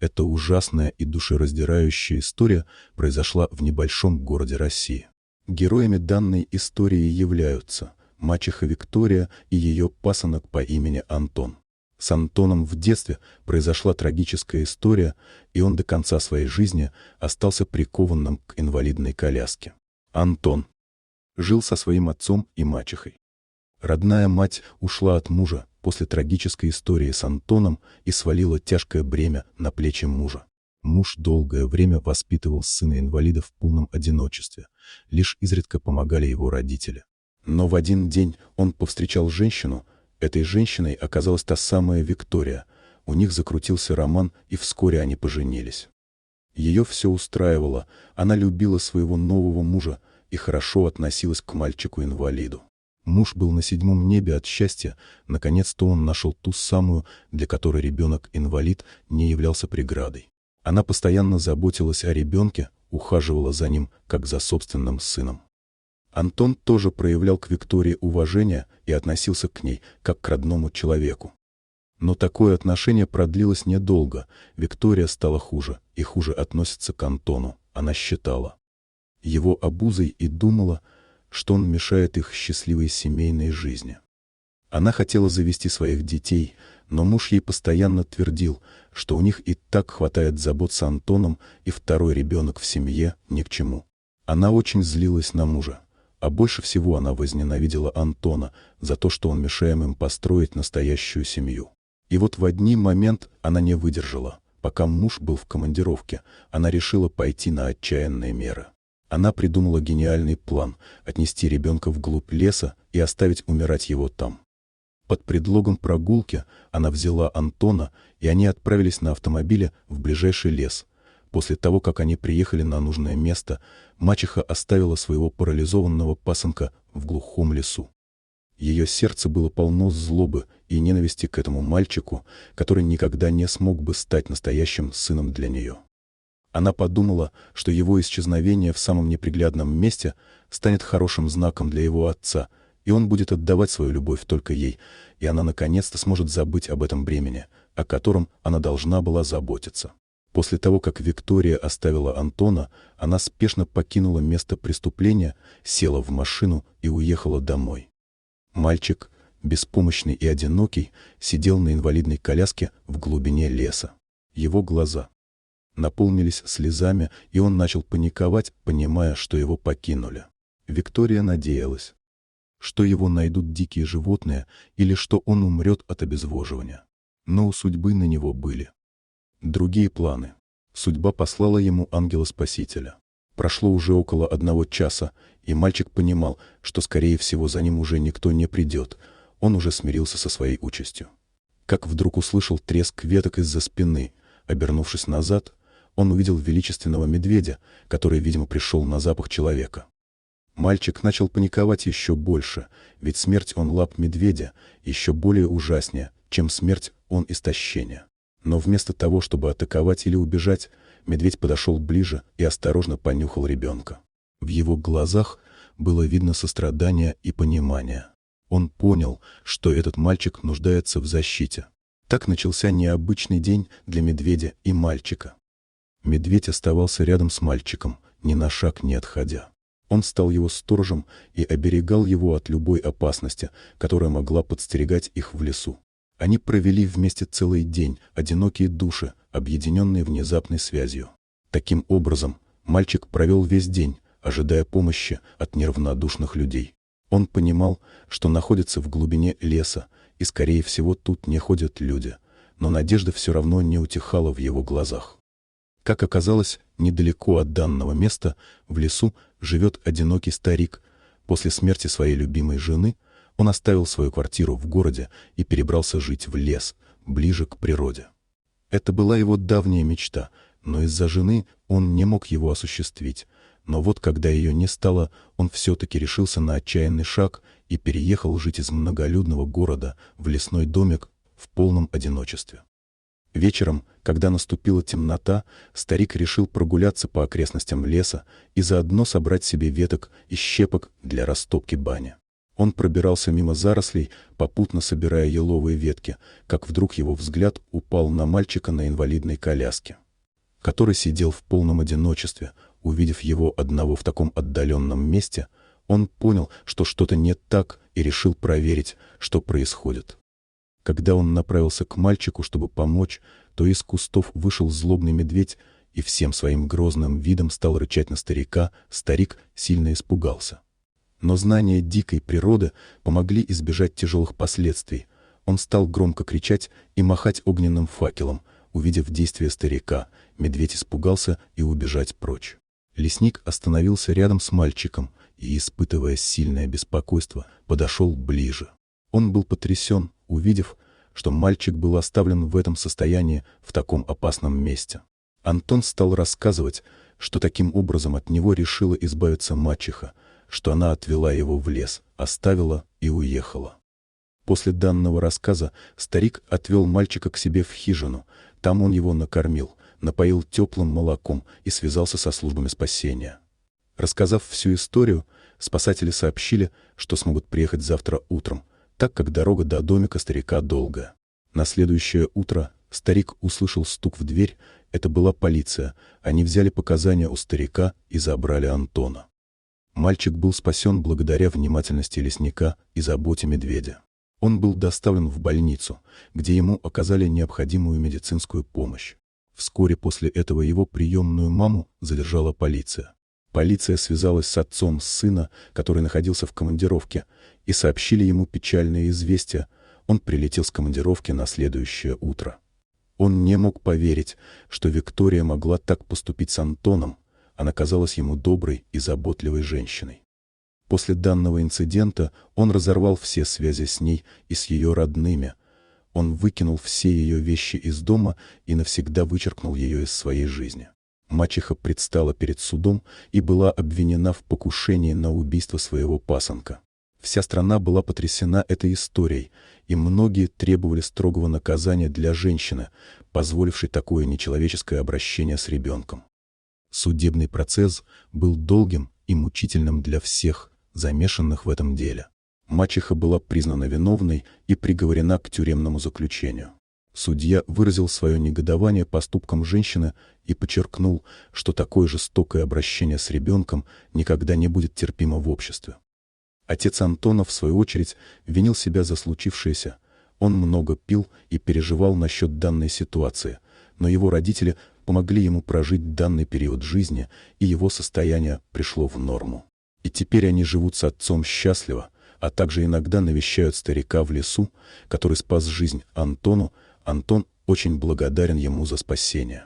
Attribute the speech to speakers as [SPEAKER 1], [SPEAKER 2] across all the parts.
[SPEAKER 1] Эта ужасная и душераздирающая история произошла в небольшом городе России. Героями данной истории являются мачеха Виктория и ее пасынок по имени Антон. С Антоном в детстве произошла трагическая история, и он до конца своей жизни остался прикованным к инвалидной коляске. Антон жил со своим отцом и мачехой. Родная мать ушла от мужа после трагической истории с Антоном и свалила тяжкое бремя на плечи мужа. Муж долгое время воспитывал сына-инвалида в полном одиночестве, лишь изредка помогали его родители. Но в один день он повстречал женщину. Этой женщиной оказалась та самая Виктория. У них закрутился роман, и вскоре они поженились. Ее все устраивало, она любила своего нового мужа и хорошо относилась к мальчику-инвалиду. Муж был на седьмом небе от счастья, наконец-то он нашел ту самую, для которой ребенок-инвалид не являлся преградой. Она постоянно заботилась о ребенке, ухаживала за ним, как за собственным сыном. Антон тоже проявлял к Виктории уважение и относился к ней, как к родному человеку. Но такое отношение продлилось недолго, Виктория стала хуже, и хуже относится к Антону, она считала его обузой и думала, что он мешает их счастливой семейной жизни. Она хотела завести своих детей, но муж ей постоянно твердил, что у них и так хватает забот с Антоном, и второй ребенок в семье ни к чему. Она очень злилась на мужа, а больше всего она возненавидела Антона за то, что он мешает им построить настоящую семью. И вот в один момент она не выдержала. Пока муж был в командировке, она решила пойти на отчаянные меры. Она придумала гениальный план – отнести ребенка вглубь леса и оставить умирать его там. Под предлогом прогулки она взяла Антона, и они отправились на автомобиле в ближайший лес. После того, как они приехали на нужное место, мачеха оставила своего парализованного пасынка в глухом лесу. Ее сердце было полно злобы и ненависти к этому мальчику, который никогда не смог бы стать настоящим сыном для нее. Она подумала, что его исчезновение в самом неприглядном месте станет хорошим знаком для его отца, и он будет отдавать свою любовь только ей, и она наконец-то сможет забыть об этом бремени, о котором она должна была заботиться. После того, как Виктория оставила Антона, она спешно покинула место преступления, села в машину и уехала домой. Мальчик, беспомощный и одинокий, сидел на инвалидной коляске в глубине леса. Его глаза наполнились слезами, и он начал паниковать, понимая, что его покинули. Виктория надеялась, что его найдут дикие животные или что он умрет от обезвоживания. Но у судьбы на него были другие планы. Судьба послала ему ангела-спасителя. Прошло уже около 1 часа, и мальчик понимал, что, скорее всего, за ним уже никто не придет. Он уже смирился со своей участью. Как вдруг услышал треск веток из-за спины. Обернувшись назад, он увидел величественного медведя, который, видимо, пришел на запах человека. Мальчик начал паниковать еще больше, ведь смерть он лап медведя еще более ужаснее, чем смерть он истощения. Но вместо того, чтобы атаковать или убежать, медведь подошел ближе и осторожно понюхал ребенка. В его глазах было видно сострадание и понимание. Он понял, что этот мальчик нуждается в защите. Так начался необычный день для медведя и мальчика. Медведь оставался рядом с мальчиком, ни на шаг не отходя. Он стал его сторожем и оберегал его от любой опасности, которая могла подстерегать их в лесу. Они провели вместе целый день, одинокие души, объединенные внезапной связью. Таким образом, мальчик провел весь день, ожидая помощи от неравнодушных людей. Он понимал, что находится в глубине леса, и, скорее всего, тут не ходят люди, но надежда все равно не утихала в его глазах. Как оказалось, недалеко от данного места, в лесу, живет одинокий старик. После смерти своей любимой жены он оставил свою квартиру в городе и перебрался жить в лес, ближе к природе. Это была его давняя мечта, но из-за жены он не мог его осуществить. Но вот когда ее не стало, он все-таки решился на отчаянный шаг и переехал жить из многолюдного города в лесной домик в полном одиночестве. Вечером, когда наступила темнота, старик решил прогуляться по окрестностям леса и заодно собрать себе веток и щепок для растопки бани. Он пробирался мимо зарослей, попутно собирая еловые ветки, как вдруг его взгляд упал на мальчика на инвалидной коляске, который сидел в полном одиночестве. Увидев его одного в таком отдаленном месте, он понял, что что-то не так, и решил проверить, что происходит. Когда он направился к мальчику, чтобы помочь, то из кустов вышел злобный медведь и всем своим грозным видом стал рычать на старика. Старик сильно испугался. Но знания дикой природы помогли избежать тяжелых последствий. Он стал громко кричать и махать огненным факелом. Увидев действия старика, медведь испугался и убежать прочь. Лесник остановился рядом с мальчиком и, испытывая сильное беспокойство, подошел ближе. Он был потрясен, увидев, что мальчик был оставлен в этом состоянии в таком опасном месте. Антон стал рассказывать, что таким образом от него решила избавиться мачеха, что она отвела его в лес, оставила и уехала. После данного рассказа старик отвел мальчика к себе в хижину. Там он его накормил, напоил теплым молоком и связался со службами спасения. Рассказав всю историю, спасатели сообщили, что смогут приехать завтра утром, так как дорога до домика старика долгая. На следующее утро старик услышал стук в дверь. Это была полиция. Они взяли показания у старика и забрали Антона. Мальчик был спасен благодаря внимательности лесника и заботе медведя. Он был доставлен в больницу, где ему оказали необходимую медицинскую помощь. Вскоре после этого его приемную маму задержала полиция. Полиция связалась с отцом сына, который находился в командировке, и сообщили ему печальное известие. Он прилетел с командировки на следующее утро. Он не мог поверить, что Виктория могла так поступить с Антоном. Она казалась ему доброй и заботливой женщиной. После данного инцидента он разорвал все связи с ней и с ее родными. Он выкинул все ее вещи из дома и навсегда вычеркнул ее из своей жизни. Мачеха предстала перед судом и была обвинена в покушении на убийство своего пасынка. Вся страна была потрясена этой историей, и многие требовали строгого наказания для женщины, позволившей такое нечеловеческое обращение с ребенком. Судебный процесс был долгим и мучительным для всех замешанных в этом деле. Мачеха была признана виновной и приговорена к тюремному заключению. Судья выразил свое негодование поступкам женщины и подчеркнул, что такое жестокое обращение с ребенком никогда не будет терпимо в обществе. Отец Антона, в свою очередь, винил себя за случившееся. Он много пил и переживал насчет данной ситуации, но его родители помогли ему прожить данный период жизни, и его состояние пришло в норму. И теперь они живут с отцом счастливо, а также иногда навещают старика в лесу, который спас жизнь Антону. Антон очень благодарен ему за спасение.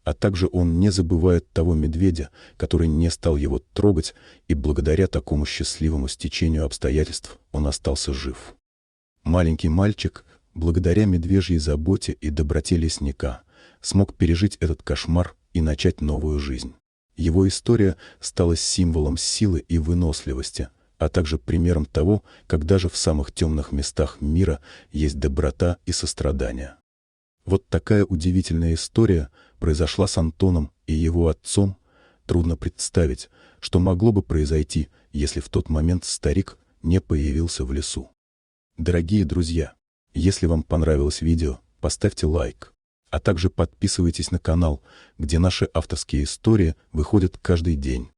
[SPEAKER 1] А также он не забывает того медведя, который не стал его трогать, и благодаря такому счастливому стечению обстоятельств он остался жив. Маленький мальчик, благодаря медвежьей заботе и доброте лесника, смог пережить этот кошмар и начать новую жизнь. Его история стала символом силы и выносливости, а также примером того, как даже в самых темных местах мира есть доброта и сострадание. Вот такая удивительная история произошла с Антоном и его отцом. Трудно представить, что могло бы произойти, если в тот момент старик не появился в лесу. Дорогие друзья, если вам понравилось видео, поставьте лайк, а также подписывайтесь на канал, где наши авторские истории выходят каждый день.